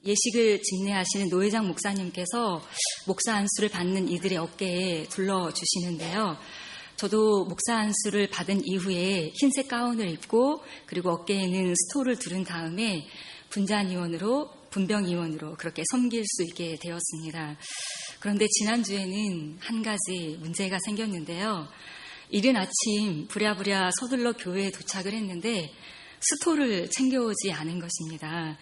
예식을 진례하시는 노회장 목사님께서 목사 안수를 받는 이들의 어깨에 둘러주시는데요. 저도 목사 안수를 받은 이후에 흰색 가운을 입고 그리고 어깨에는 스토를 두른 다음에 분잔위원으로 분병위원으로 그렇게 섬길 수 있게 되었습니다. 그런데 지난주에는 한 가지 문제가 생겼는데요. 이른 아침 부랴부랴 서둘러 교회에 도착을 했는데 스토를 챙겨오지 않은 것입니다.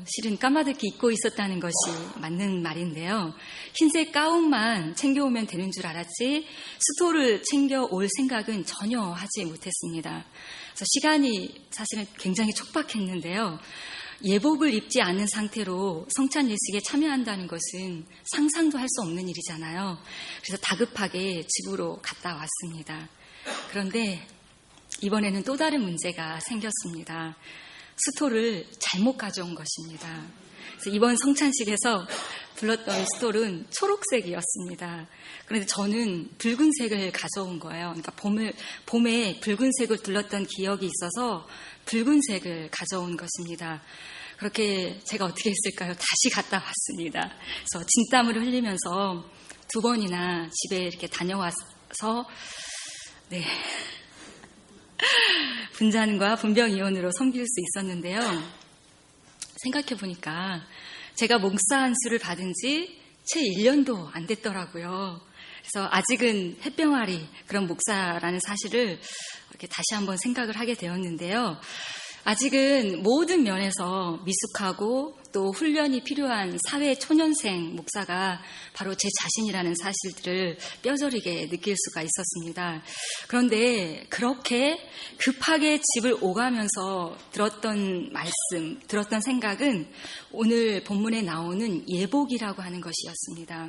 실은 까마득히 입고 있었다는 것이 맞는 말인데요. 흰색 가운만 챙겨오면 되는 줄 알았지 스토를 챙겨올 생각은 전혀 하지 못했습니다. 그래서 시간이 사실은 굉장히 촉박했는데요. 예복을 입지 않은 상태로 성찬 예식에 참여한다는 것은 상상도 할 수 없는 일이잖아요. 그래서 다급하게 집으로 갔다 왔습니다. 그런데 이번에는 또 다른 문제가 생겼습니다. 스톨을 잘못 가져온 것입니다. 그래서 이번 성찬식에서 불렀던 스톨은 초록색이었습니다. 그런데 저는 붉은색을 가져온 거예요. 그러니까 봄에 붉은색을 둘렀던 기억이 있어서 붉은색을 가져온 것입니다. 그렇게 제가 어떻게 했을까요? 다시 갔다 왔습니다. 그래서 진땀을 흘리면서 2번이나 집에 이렇게 다녀와서 분잔과 분병위원으로 섬길 수 있었는데요. 생각해보니까 제가 목사 안수를 받은 지 채 1년도 안 됐더라고요. 그래서 아직은 햇병아리 그런 목사라는 사실을 이렇게 다시 한번 생각을 하게 되었는데요. 아직은 모든 면에서 미숙하고 또 훈련이 필요한 사회 초년생 목사가 바로 제 자신이라는 사실들을 뼈저리게 느낄 수가 있었습니다. 그런데 그렇게 급하게 집을 오가면서 들었던 말씀, 들었던 생각은 오늘 본문에 나오는 예복이라고 하는 것이었습니다.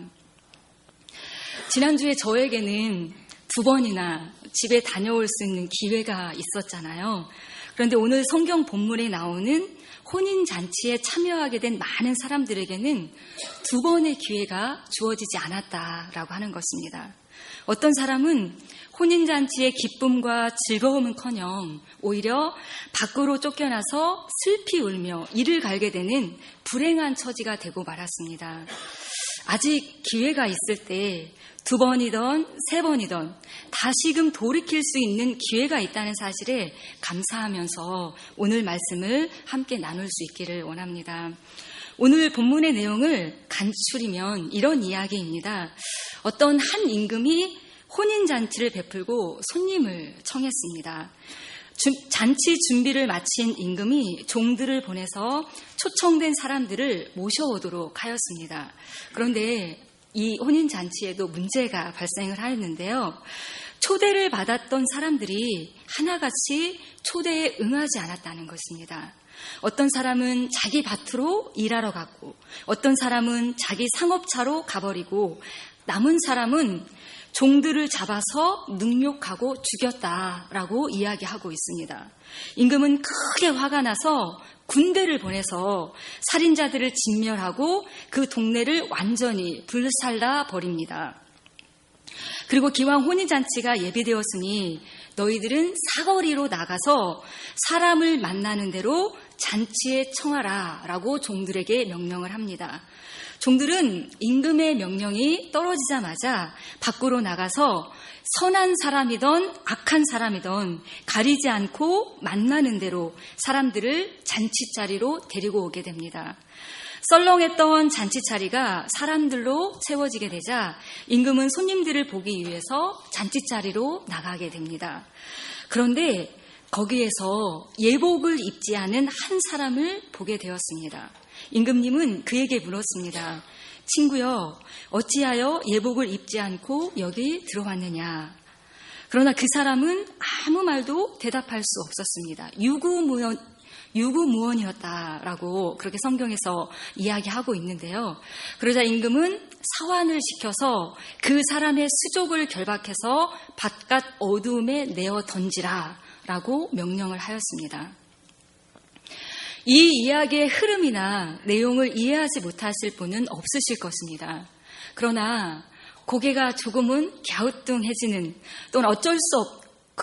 지난주에 저에게는 2번이나 집에 다녀올 수 있는 기회가 있었잖아요. 그런데 오늘 성경 본문에 나오는 혼인잔치에 참여하게 된 많은 사람들에게는 2번의 기회가 주어지지 않았다라고 하는 것입니다. 어떤 사람은 혼인잔치의 기쁨과 즐거움은커녕 오히려 밖으로 쫓겨나서 슬피 울며 이를 갈게 되는 불행한 처지가 되고 말았습니다. 아직 기회가 있을 때 2번이든 3번이든 다시금 돌이킬 수 있는 기회가 있다는 사실에 감사하면서 오늘 말씀을 함께 나눌 수 있기를 원합니다. 오늘 본문의 내용을 간추리면 이런 이야기입니다. 어떤 한 임금이 혼인잔치를 베풀고 손님을 청했습니다. 잔치 준비를 마친 임금이 종들을 보내서 초청된 사람들을 모셔오도록 하였습니다. 그런데 이 혼인잔치에도 문제가 발생을 하였는데요. 초대를 받았던 사람들이 하나같이 초대에 응하지 않았다는 것입니다. 어떤 사람은 자기 밭으로 일하러 갔고 어떤 사람은 자기 상업차로 가버리고 남은 사람은 종들을 잡아서 능욕하고 죽였다라고 이야기하고 있습니다. 임금은 크게 화가 나서 군대를 보내서 살인자들을 진멸하고 그 동네를 완전히 불살라 버립니다. 그리고 기왕 혼인잔치가 예비되었으니 너희들은 사거리로 나가서 사람을 만나는 대로 잔치에 청하라 라고 종들에게 명령을 합니다. 종들은 임금의 명령이 떨어지자마자 밖으로 나가서 선한 사람이든 악한 사람이든 가리지 않고 만나는 대로 사람들을 잔치자리로 데리고 오게 됩니다. 썰렁했던 잔치자리가 사람들로 채워지게 되자 임금은 손님들을 보기 위해서 잔치자리로 나가게 됩니다. 그런데 거기에서 예복을 입지 않은 한 사람을 보게 되었습니다. 임금님은 그에게 물었습니다. 친구여, 어찌하여 예복을 입지 않고 여기 들어왔느냐? 그러나 그 사람은 아무 말도 대답할 수 없었습니다. 유구무원이었다라고 그렇게 성경에서 이야기하고 있는데요. 그러자 임금은 사환을 시켜서 그 사람의 수족을 결박해서 바깥 어두움에 내어 던지라 라고 명령을 하였습니다. 이 이야기의 흐름이나 내용을 이해하지 못하실 분은 없으실 것입니다. 그러나 고개가 조금은 갸우뚱해지는 또는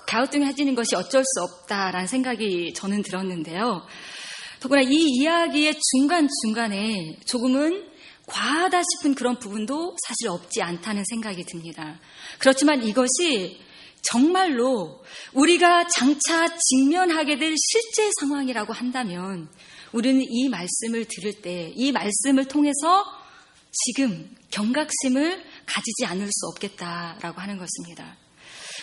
갸우뚱해지는 것이 어쩔 수 없다라는 생각이 저는 들었는데요. 더구나 이 이야기의 중간중간에 조금은 과하다 싶은 그런 부분도 사실 없지 않다는 생각이 듭니다. 그렇지만 이것이 정말로 우리가 장차 직면하게 될 실제 상황이라고 한다면 우리는 이 말씀을 들을 때 이 말씀을 통해서 지금 경각심을 가지지 않을 수 없겠다라고 하는 것입니다.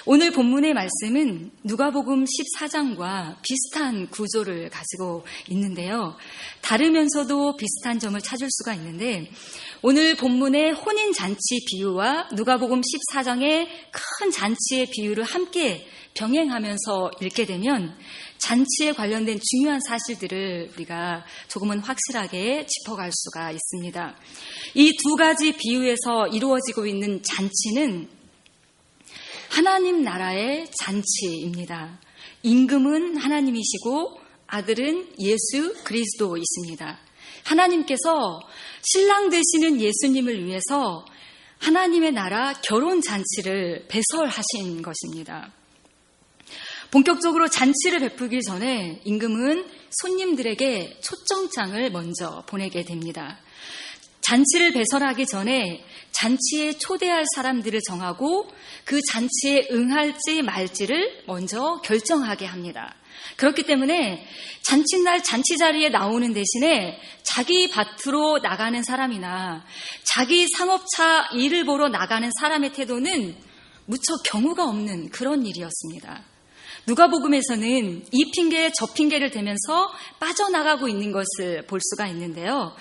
오늘 본문의 말씀은 누가복음 14장과 비슷한 구조를 가지고 있는데요. 다르면서도 비슷한 점을 찾을 수가 있는데 오늘 본문의 혼인잔치 비유와 누가복음 14장의 큰 잔치의 비유를 함께 병행하면서 읽게 되면 잔치에 관련된 중요한 사실들을 우리가 조금은 확실하게 짚어갈 수가 있습니다. 이 두 가지 비유에서 이루어지고 있는 잔치는 하나님 나라의 잔치입니다. 임금은 하나님이시고 아들은 예수 그리스도이십니다. 하나님께서 신랑 되시는 예수님을 위해서 하나님의 나라 결혼 잔치를 배설하신 것입니다. 본격적으로 잔치를 베풀기 전에 임금은 손님들에게 초청장을 먼저 보내게 됩니다. 잔치를 배설하기 전에 잔치에 초대할 사람들을 정하고 그 잔치에 응할지 말지를 먼저 결정하게 합니다. 그렇기 때문에 잔치날 잔치 자리에 나오는 대신에 자기 밭으로 나가는 사람이나 자기 상업차 일을 보러 나가는 사람의 태도는 무척 경우가 없는 그런 일이었습니다. 누가복음에서는 이 핑계에 저 핑계를 대면서 빠져나가고 있는 것을 볼 수가 있는데요.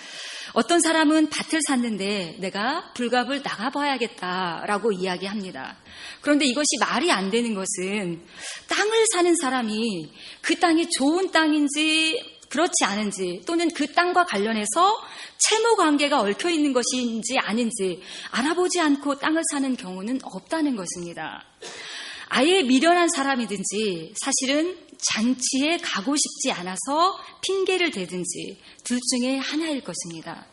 어떤 사람은 밭을 샀는데 내가 불갑을 나가봐야겠다라고 이야기합니다. 그런데 이것이 말이 안 되는 것은 땅을 사는 사람이 그 땅이 좋은 땅인지 그렇지 않은지 또는 그 땅과 관련해서 채무 관계가 얽혀 있는 것인지 아닌지 알아보지 않고 땅을 사는 경우는 없다는 것입니다. 아예 미련한 사람이든지 사실은 잔치에 가고 싶지 않아서 핑계를 대든지 둘 중에 하나일 것입니다.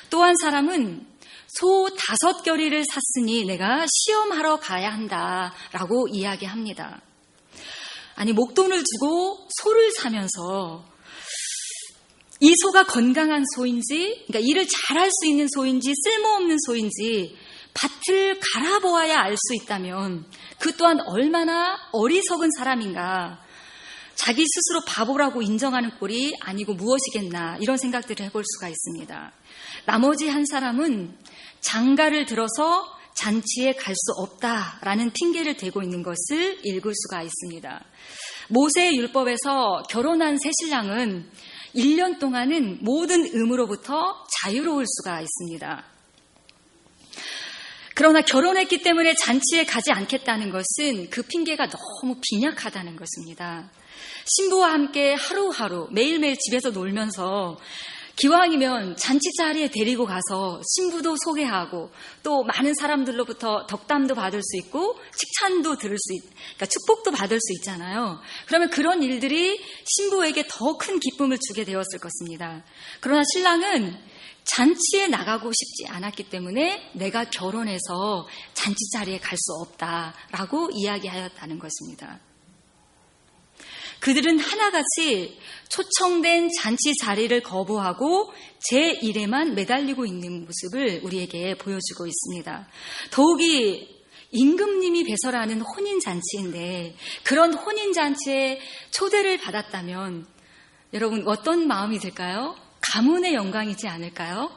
또 한 사람은 소 5겨리를 샀으니 내가 시험하러 가야 한다라고 이야기합니다. 아니 목돈을 주고 소를 사면서 이 소가 건강한 소인지 그러니까 일을 잘할 수 있는 소인지 쓸모없는 소인지 밭을 갈아보아야 알 수 있다면 그 또한 얼마나 어리석은 사람인가. 자기 스스로 바보라고 인정하는 꼴이 아니고 무엇이겠나 이런 생각들을 해볼 수가 있습니다. 나머지 한 사람은 장가를 들어서 잔치에 갈 수 없다라는 핑계를 대고 있는 것을 읽을 수가 있습니다. 모세의 율법에서 결혼한 새신랑은 1년 동안은 모든 의무로부터 자유로울 수가 있습니다. 그러나 결혼했기 때문에 잔치에 가지 않겠다는 것은 그 핑계가 너무 빈약하다는 것입니다. 신부와 함께 하루하루 매일매일 집에서 놀면서 기왕이면 잔치 자리에 데리고 가서 신부도 소개하고 또 많은 사람들로부터 덕담도 받을 수 있고 칭찬도 들을 수 그러니까 축복도 받을 수 있잖아요. 그러면 그런 일들이 신부에게 더 큰 기쁨을 주게 되었을 것입니다. 그러나 신랑은 잔치에 나가고 싶지 않았기 때문에 내가 결혼해서 잔치 자리에 갈 수 없다라고 이야기하였다는 것입니다. 그들은 하나같이 초청된 잔치 자리를 거부하고 제 일에만 매달리고 있는 모습을 우리에게 보여주고 있습니다. 더욱이 임금님이 배설하는 혼인잔치인데 그런 혼인잔치에 초대를 받았다면 여러분 어떤 마음이 들까요? 가문의 영광이지 않을까요?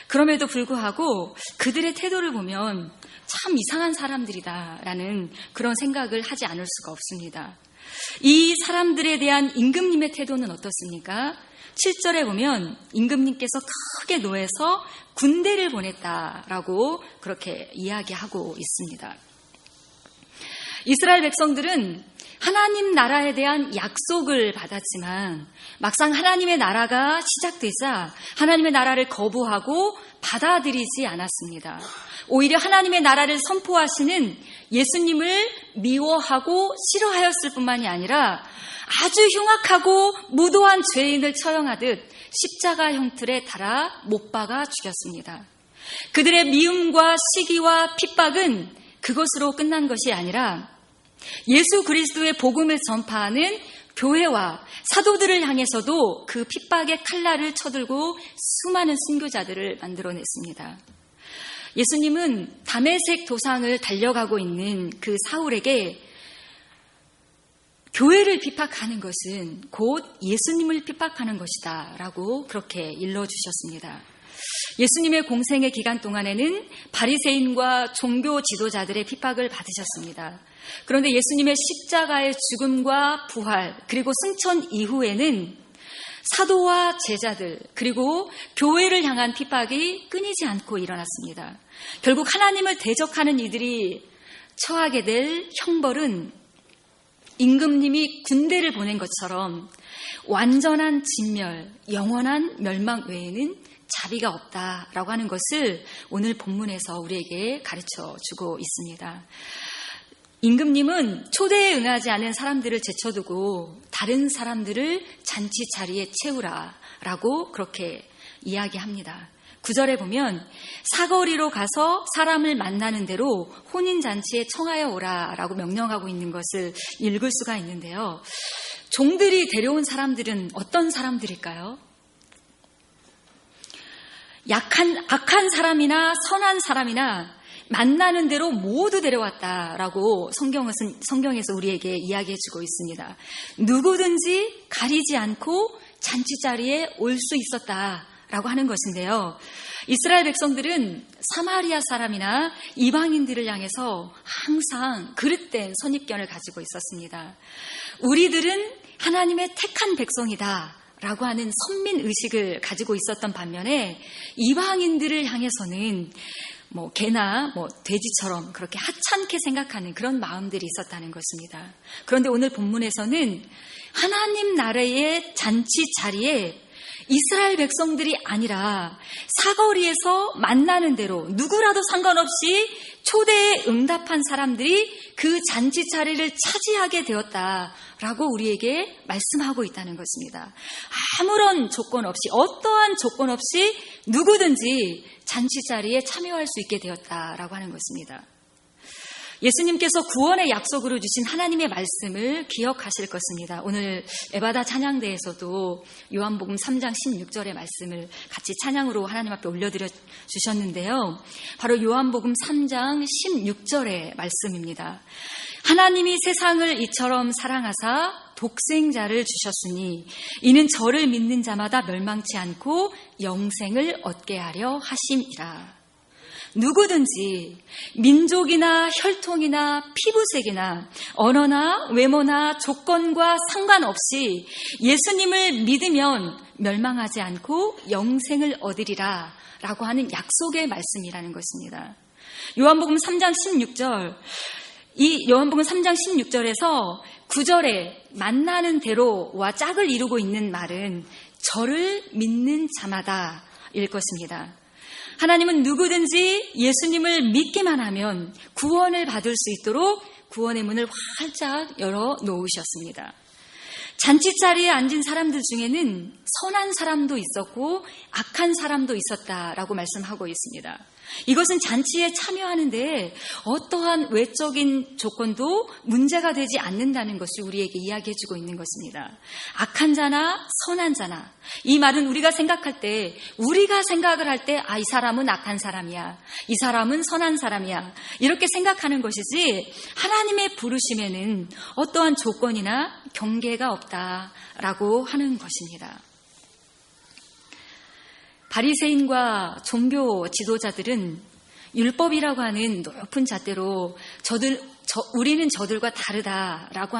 그럼에도 불구하고 그들의 태도를 보면 참 이상한 사람들이다라는 그런 생각을 하지 않을 수가 없습니다. 이 사람들에 대한 임금님의 태도는 어떻습니까? 7절에 보면 임금님께서 크게 노해서 군대를 보냈다라고 그렇게 이야기하고 있습니다. 이스라엘 백성들은 하나님 나라에 대한 약속을 받았지만 막상 하나님의 나라가 시작되자 하나님의 나라를 거부하고 받아들이지 않았습니다. 오히려 하나님의 나라를 선포하시는 예수님을 미워하고 싫어하였을 뿐만이 아니라 아주 흉악하고 무도한 죄인을 처형하듯 십자가 형틀에 달아 못 박아 죽였습니다. 그들의 미움과 시기와 핍박은 그것으로 끝난 것이 아니라 예수 그리스도의 복음을 전파하는 교회와 사도들을 향해서도 그 핍박의 칼날을 쳐들고 수많은 순교자들을 만들어냈습니다. 예수님은 다메섹 도상을 달려가고 있는 그 사울에게 교회를 핍박하는 것은 곧 예수님을 핍박하는 것이다 라고 그렇게 일러주셨습니다. 예수님의 공생의 기간 동안에는 바리새인과 종교 지도자들의 핍박을 받으셨습니다. 그런데 예수님의 십자가의 죽음과 부활 그리고 승천 이후에는 사도와 제자들 그리고 교회를 향한 핍박이 끊이지 않고 일어났습니다. 결국 하나님을 대적하는 이들이 처하게 될 형벌은 임금님이 군대를 보낸 것처럼 완전한 진멸, 영원한 멸망 외에는 자비가 없다라고 하는 것을 오늘 본문에서 우리에게 가르쳐 주고 있습니다. 임금님은 초대에 응하지 않은 사람들을 제쳐두고 다른 사람들을 잔치 자리에 채우라라고 그렇게 이야기합니다. 9절에 보면 사거리로 가서 사람을 만나는 대로 혼인잔치에 청하여 오라라고 명령하고 있는 것을 읽을 수가 있는데요. 종들이 데려온 사람들은 어떤 사람들일까요? 악한 사람이나 선한 사람이나 만나는 대로 모두 데려왔다라고 성경에서 우리에게 이야기해주고 있습니다. 누구든지 가리지 않고 잔치자리에 올 수 있었다라고 하는 것인데요. 이스라엘 백성들은 사마리아 사람이나 이방인들을 향해서 항상 그릇된 선입견을 가지고 있었습니다. 우리들은 하나님의 택한 백성이다 라고 하는 선민의식을 가지고 있었던 반면에 이방인들을 향해서는 개나 돼지처럼 그렇게 하찮게 생각하는 그런 마음들이 있었다는 것입니다. 그런데 오늘 본문에서는 하나님 나라의 잔치 자리에 이스라엘 백성들이 아니라 사거리에서 만나는 대로 누구라도 상관없이 초대에 응답한 사람들이 그 잔치 자리를 차지하게 되었다라고 우리에게 말씀하고 있다는 것입니다. 아무런 조건 없이 어떠한 조건 없이 누구든지 잔치 자리에 참여할 수 있게 되었다라고 하는 것입니다. 예수님께서 구원의 약속으로 주신 하나님의 말씀을 기억하실 것입니다. 오늘 에바다 찬양대에서도 요한복음 3장 16절의 말씀을 같이 찬양으로 하나님 앞에 올려드려 주셨는데요. 바로 요한복음 3장 16절의 말씀입니다. 하나님이 세상을 이처럼 사랑하사 독생자를 주셨으니 이는 저를 믿는 자마다 멸망치 않고 영생을 얻게 하려 하심이라. 누구든지 민족이나 혈통이나 피부색이나 언어나 외모나 조건과 상관없이 예수님을 믿으면 멸망하지 않고 영생을 얻으리라 라고 하는 약속의 말씀이라는 것입니다. 요한복음 3장 16절, 이 요한복음 3장 16절에서 9절에 만나는 대로와 짝을 이루고 있는 말은 저를 믿는 자마다 일 것입니다. 하나님은 누구든지 예수님을 믿기만 하면 구원을 받을 수 있도록 구원의 문을 활짝 열어 놓으셨습니다. 잔치자리에 앉은 사람들 중에는 선한 사람도 있었고 악한 사람도 있었다라고 말씀하고 있습니다. 이것은 잔치에 참여하는데 어떠한 외적인 조건도 문제가 되지 않는다는 것을 우리에게 이야기해주고 있는 것입니다. 악한 자나 선한 자나, 이 말은 우리가 생각할 때, 우리가 생각을 할 때 이 사람은 악한 사람이야, 이 사람은 선한 사람이야, 이렇게 생각하는 것이지 하나님의 부르심에는 어떠한 조건이나 경계가 없다라고 하는 것입니다. 바리새인과 종교 지도자들은 율법이라고 하는 높은 잣대로 우리는 저들과 다르다라고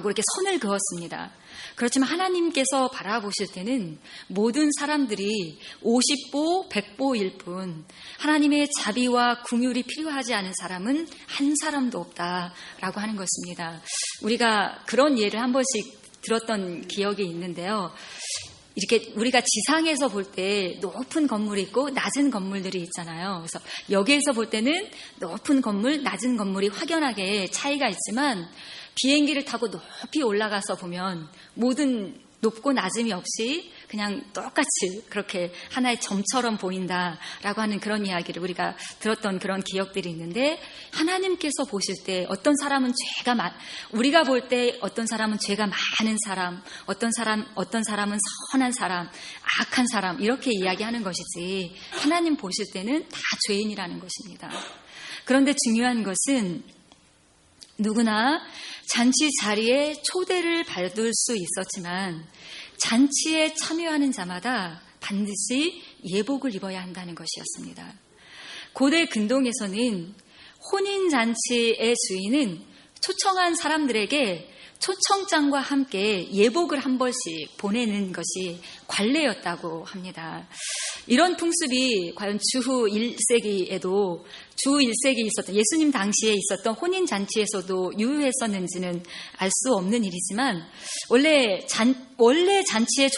이렇게 선을 그었습니다. 그렇지만 하나님께서 바라보실 때는 모든 사람들이 50보 100보일 뿐 하나님의 자비와 긍휼이 필요하지 않은 사람은 한 사람도 없다라고 하는 것입니다. 우리가 그런 예를 한 번씩 들었던 기억이 있는데요. 이렇게 우리가 지상에서 볼 때 높은 건물이 있고 낮은 건물들이 있잖아요. 그래서 여기에서 볼 때는 높은 건물, 낮은 건물이 확연하게 차이가 있지만 비행기를 타고 높이 올라가서 보면 모든 높고 낮음이 없이 그냥 똑같이 그렇게 하나의 점처럼 보인다라고 하는 그런 이야기를 우리가 들었던 그런 기억들이 있는데, 하나님께서 보실 때 어떤 사람은 우리가 볼 때 어떤 사람은 죄가 많은 사람, 어떤 사람은 선한 사람, 악한 사람, 이렇게 이야기하는 것이지, 하나님 보실 때는 다 죄인이라는 것입니다. 그런데 중요한 것은 누구나 잔치 자리에 초대를 받을 수 있었지만 잔치에 참여하는 자마다 반드시 예복을 입어야 한다는 것이었습니다. 고대 근동에서는 혼인잔치의 주인은 초청한 사람들에게 초청장과 함께 예복을 한 벌씩 보내는 것이 관례였다고 합니다. 이런 풍습이 과연 주후 1세기에도 있었던, 예수님 당시에 있었던 혼인잔치에서도 유효했었는지는 알 수 없는 일이지만, 원래 잔치에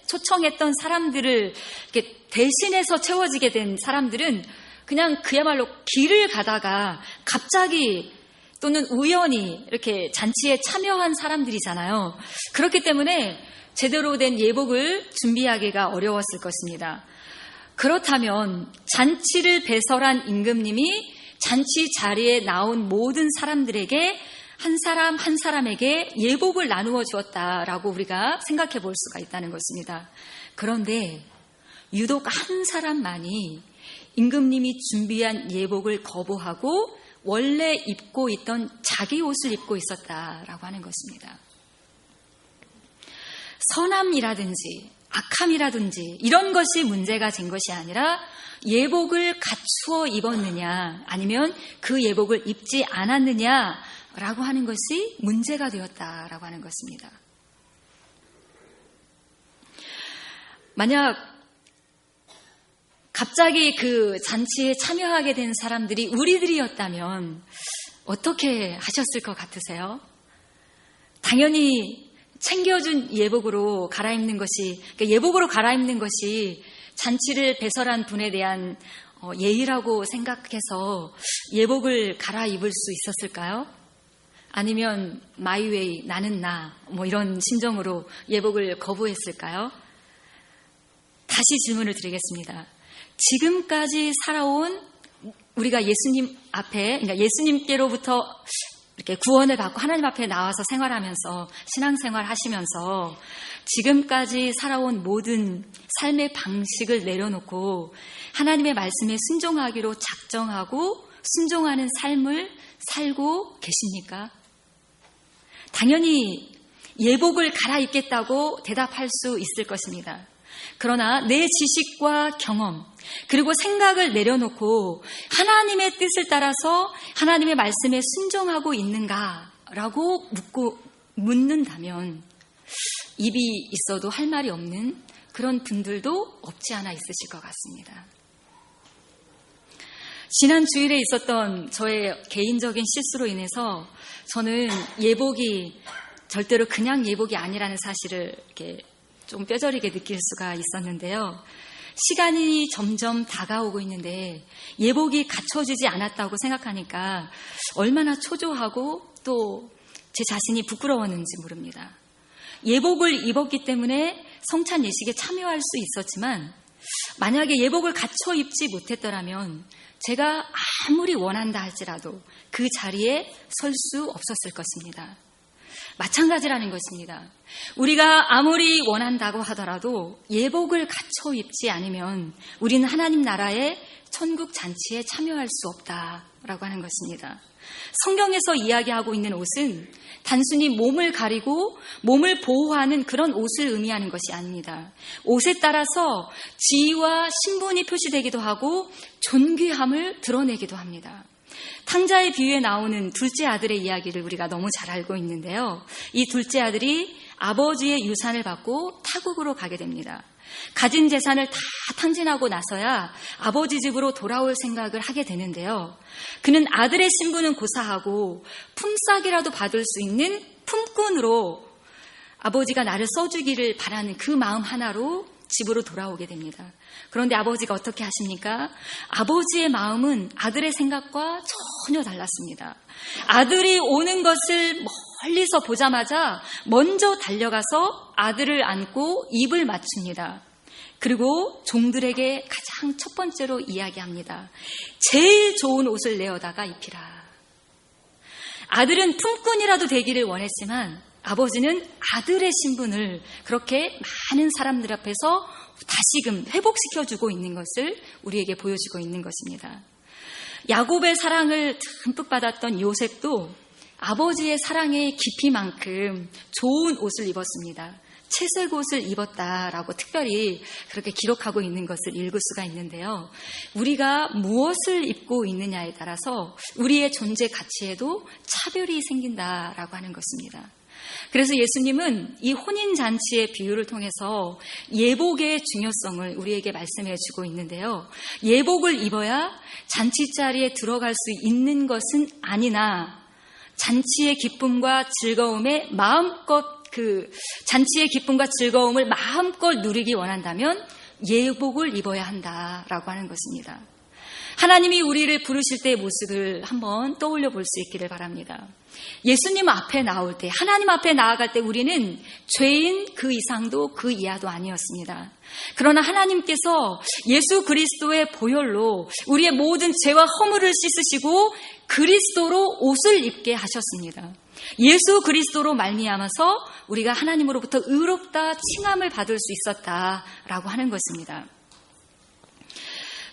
초청했던 사람들을 이렇게 대신해서 채워지게 된 사람들은 그냥 그야말로 길을 가다가 갑자기 또는 우연히 이렇게 잔치에 참여한 사람들이잖아요. 그렇기 때문에 제대로 된 예복을 준비하기가 어려웠을 것입니다. 그렇다면 잔치를 배설한 임금님이 잔치 자리에 나온 모든 사람들에게 한 사람 한 사람에게 예복을 나누어 주었다라고 우리가 생각해 볼 수가 있다는 것입니다. 그런데 유독 한 사람만이 임금님이 준비한 예복을 거부하고 원래 입고 있던 자기 옷을 입고 있었다라고 하는 것입니다. 선함이라든지 악함이라든지 이런 것이 문제가 된 것이 아니라 예복을 갖추어 입었느냐, 아니면 그 예복을 입지 않았느냐라고 하는 것이 문제가 되었다라고 하는 것입니다. 만약 갑자기 그 잔치에 참여하게 된 사람들이 우리들이었다면 어떻게 하셨을 것 같으세요? 당연히 챙겨준 예복으로 갈아입는 것이, 그러니까 예복으로 갈아입는 것이 잔치를 배설한 분에 대한 예의라고 생각해서 예복을 갈아입을 수 있었을까요? 아니면 마이웨이, 나는 나, 이런 심정으로 예복을 거부했을까요? 다시 질문을 드리겠습니다. 지금까지 살아온 우리가 예수님 앞에, 그러니까 예수님께로부터 이렇게 구원을 받고 하나님 앞에 나와서 생활하면서, 신앙생활 하시면서 지금까지 살아온 모든 삶의 방식을 내려놓고 하나님의 말씀에 순종하기로 작정하고 순종하는 삶을 살고 계십니까? 당연히 예복을 갈아입겠다고 대답할 수 있을 것입니다. 그러나 내 지식과 경험, 그리고 생각을 내려놓고 하나님의 뜻을 따라서 하나님의 말씀에 순종하고 있는가라고 묻는다면 입이 있어도 할 말이 없는 그런 분들도 없지 않아 있으실 것 같습니다. 지난 주일에 있었던 저의 개인적인 실수로 인해서 저는 예복이 절대로 그냥 예복이 아니라는 사실을 이렇게 좀 뼈저리게 느낄 수가 있었는데요. 시간이 점점 다가오고 있는데 예복이 갖춰지지 않았다고 생각하니까 얼마나 초조하고 또 제 자신이 부끄러웠는지 모릅니다. 예복을 입었기 때문에 성찬 예식에 참여할 수 있었지만 만약에 예복을 갖춰 입지 못했더라면 제가 아무리 원한다 할지라도 그 자리에 설 수 없었을 것입니다. 마찬가지라는 것입니다. 우리가 아무리 원한다고 하더라도 예복을 갖춰 입지 않으면 우리는 하나님 나라의 천국 잔치에 참여할 수 없다라고 하는 것입니다. 성경에서 이야기하고 있는 옷은 단순히 몸을 가리고 몸을 보호하는 그런 옷을 의미하는 것이 아닙니다. 옷에 따라서 지위와 신분이 표시되기도 하고 존귀함을 드러내기도 합니다. 탕자의 비유에 나오는 둘째 아들의 이야기를 우리가 너무 잘 알고 있는데요. 이 둘째 아들이 아버지의 유산을 받고 타국으로 가게 됩니다. 가진 재산을 다 탕진하고 나서야 아버지 집으로 돌아올 생각을 하게 되는데요. 그는 아들의 신분은 고사하고 품삯이라도 받을 수 있는 품꾼으로 아버지가 나를 써주기를 바라는 그 마음 하나로 집으로 돌아오게 됩니다. 그런데 아버지가 어떻게 하십니까? 아버지의 마음은 아들의 생각과 전혀 달랐습니다. 아들이 오는 것을 멀리서 보자마자 먼저 달려가서 아들을 안고 입을 맞춥니다. 그리고 종들에게 가장 첫 번째로 이야기합니다. 제일 좋은 옷을 내어다가 입히라. 아들은 품꾼이라도 되기를 원했지만 아버지는 아들의 신분을 그렇게 많은 사람들 앞에서 다시금 회복시켜주고 있는 것을 우리에게 보여주고 있는 것입니다. 야곱의 사랑을 듬뿍 받았던 요셉도 아버지의 사랑의 깊이만큼 좋은 옷을 입었습니다. 채색 옷을 입었다라고 특별히 그렇게 기록하고 있는 것을 읽을 수가 있는데요. 우리가 무엇을 입고 있느냐에 따라서 우리의 존재 가치에도 차별이 생긴다라고 하는 것입니다. 그래서 예수님은 이 혼인잔치의 비유를 통해서 예복의 중요성을 우리에게 말씀해 주고 있는데요. 예복을 입어야 잔치자리에 들어갈 수 있는 것은 아니나 잔치의 기쁨과 즐거움에 잔치의 기쁨과 즐거움을 마음껏 누리기 원한다면 예복을 입어야 한다라고 하는 것입니다. 하나님이 우리를 부르실 때의 모습을 한번 떠올려 볼 수 있기를 바랍니다. 예수님 앞에 나올 때, 하나님 앞에 나아갈 때 우리는 죄인 그 이상도 그 이하도 아니었습니다. 그러나 하나님께서 예수 그리스도의 보혈로 우리의 모든 죄와 허물을 씻으시고 그리스도로 옷을 입게 하셨습니다. 예수 그리스도로 말미암아서 우리가 하나님으로부터 의롭다 칭함을 받을 수 있었다라고 하는 것입니다.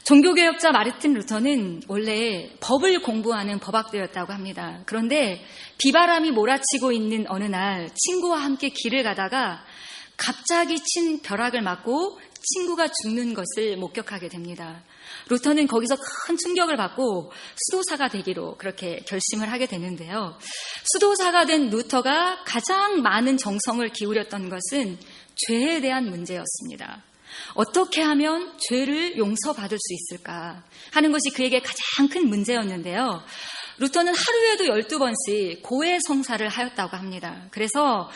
종교개혁자 마르틴 루터는 원래 법을 공부하는 법학도였다고 합니다. 그런데 비바람이 몰아치고 있는 어느 날 친구와 함께 길을 가다가 갑자기 친 벼락을 맞고 친구가 죽는 것을 목격하게 됩니다. 루터는 거기서 큰 충격을 받고 수도사가 되기로 그렇게 결심을 하게 되는데요. 수도사가 된 루터가 가장 많은 정성을 기울였던 것은 죄에 대한 문제였습니다. 어떻게 하면 죄를 용서받을 수 있을까 하는 것이 그에게 가장 큰 문제였는데요. 루터는 하루에도 12번씩 고해성사를 하였다고 합니다. 그래서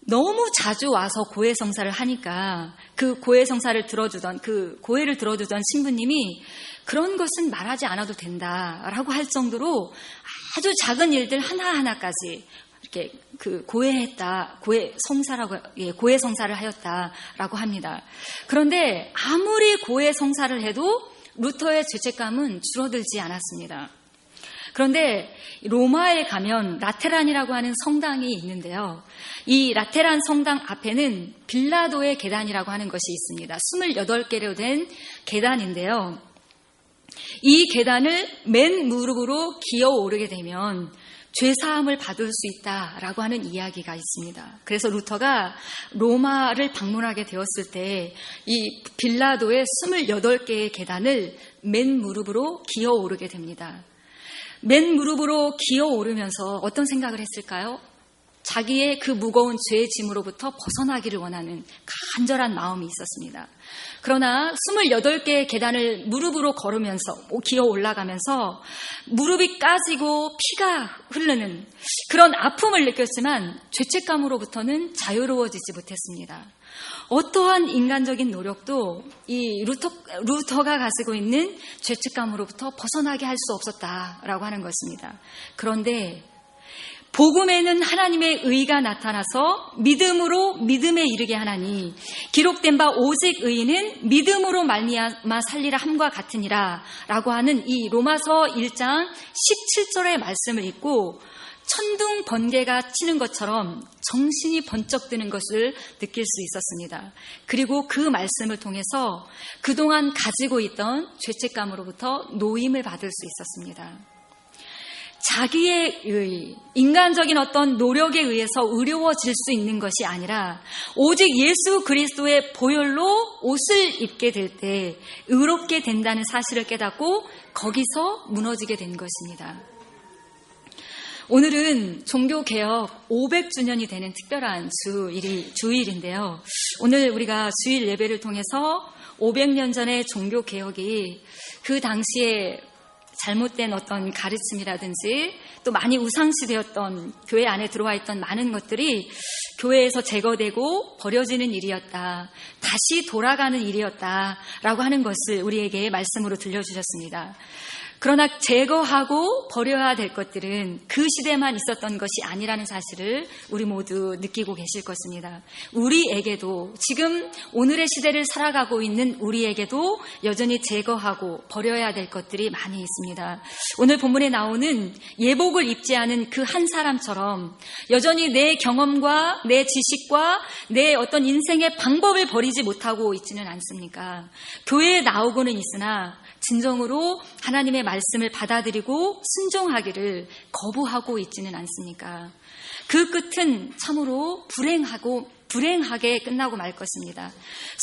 너무 자주 와서 고해성사를 하니까 그 고해성사를 들어주던, 그 고해를 들어주던 신부님이 그런 것은 말하지 않아도 된다라고 할 정도로 아주 작은 일들 하나하나까지 이렇게 고해성사를 하였다라고 합니다. 그런데 아무리 고해성사를 해도 루터의 죄책감은 줄어들지 않았습니다. 그런데 로마에 가면 라테란이라고 하는 성당이 있는데요. 이 라테란 성당 앞에는 빌라도의 계단이라고 하는 것이 있습니다. 28개로 된 계단인데요. 이 계단을 맨 무릎으로 기어 오르게 되면 죄사함을 받을 수 있다라고 하는 이야기가 있습니다. 그래서 루터가 로마를 방문하게 되었을 때 이 빌라도의 28개의 계단을 맨 무릎으로 기어 오르게 됩니다. 맨 무릎으로 기어 오르면서 어떤 생각을 했을까요? 자기의 그 무거운 죄의 짐으로부터 벗어나기를 원하는 간절한 마음이 있었습니다. 그러나 28개의 계단을 무릎으로 걸으면서 기어 올라가면서 무릎이 까지고 피가 흐르는 그런 아픔을 느꼈지만 죄책감으로부터는 자유로워지지 못했습니다. 어떠한 인간적인 노력도 이 루터가 가지고 있는 죄책감으로부터 벗어나게 할 수 없었다라고 하는 것입니다. 그런데 복음에는 하나님의 의가 나타나서 믿음으로 믿음에 이르게 하나니 기록된 바 오직 의인은 믿음으로 말미암아 살리라 함과 같으니라 라고 하는 이 로마서 1장 17절의 말씀을 읽고 천둥 번개가 치는 것처럼 정신이 번쩍 드는 것을 느낄 수 있었습니다. 그리고 그 말씀을 통해서 그동안 가지고 있던 죄책감으로부터 노임을 받을 수 있었습니다. 자기의 의, 인간적인 어떤 노력에 의해서 의로워질 수 있는 것이 아니라 오직 예수 그리스도의 보혈로 옷을 입게 될 때 의롭게 된다는 사실을 깨닫고 거기서 무너지게 된 것입니다. 오늘은 종교개혁 500주년이 되는 특별한 주일인데요. 오늘 우리가 주일 예배를 통해서 500년 전의 종교개혁이 그 당시에 잘못된 어떤 가르침이라든지 또 많이 우상시되었던 교회 안에 들어와 있던 많은 것들이 교회에서 제거되고 버려지는 일이었다. 다시 돌아가는 일이었다라고 하는 것을 우리에게 말씀으로 들려주셨습니다. 그러나 제거하고 버려야 될 것들은 그 시대만 있었던 것이 아니라는 사실을 우리 모두 느끼고 계실 것입니다. 우리에게도 지금 오늘의 시대를 살아가고 있는 우리에게도 여전히 제거하고 버려야 될 것들이 많이 있습니다. 오늘 본문에 나오는 예복을 입지 않은 그 한 사람처럼 여전히 내 경험과 내 지식과 내 어떤 인생의 방법을 버리지 못하고 있지는 않습니까? 교회에 나오고는 있으나 진정으로 하나님의 말씀을 받아들이고 순종하기를 거부하고 있지는 않습니까? 그 끝은 참으로 불행하게 끝나고 말 것입니다.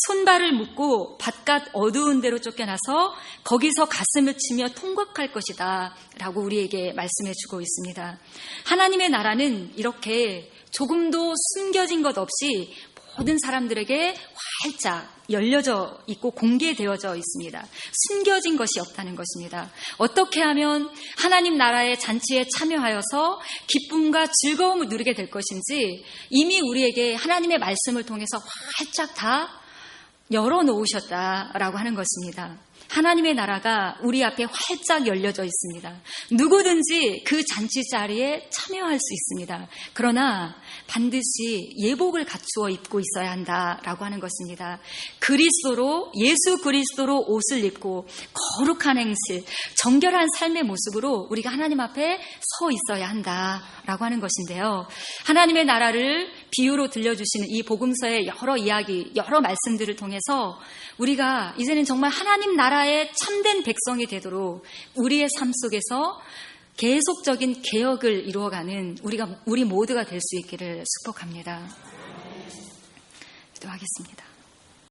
손발을 묶고 바깥 어두운 데로 쫓겨나서 거기서 가슴을 치며 통곡할 것이다 라고 우리에게 말씀해 주고 있습니다. 하나님의 나라는 이렇게 조금도 숨겨진 것 없이 모든 사람들에게 활짝 열려져 있고 공개되어져 있습니다. 숨겨진 것이 없다는 것입니다. 어떻게 하면 하나님 나라의 잔치에 참여하여서 기쁨과 즐거움을 누리게 될 것인지 이미 우리에게 하나님의 말씀을 통해서 활짝 다 열어놓으셨다라고 하는 것입니다. 하나님의 나라가 우리 앞에 활짝 열려져 있습니다. 누구든지 그 잔치 자리에 참여할 수 있습니다. 그러나 반드시 예복을 갖추어 입고 있어야 한다라고 하는 것입니다. 예수 그리스도로 옷을 입고 거룩한 행실, 정결한 삶의 모습으로 우리가 하나님 앞에 서 있어야 한다라고 하는 것인데요. 하나님의 나라를 비유로 들려주시는 이 복음서의 여러 이야기, 여러 말씀들을 통해서 우리가 이제는 정말 하나님 나라의 참된 백성이 되도록 우리의 삶 속에서 계속적인 개혁을 이루어가는 우리 모두가 될 수 있기를 축복합니다. 기도하겠습니다.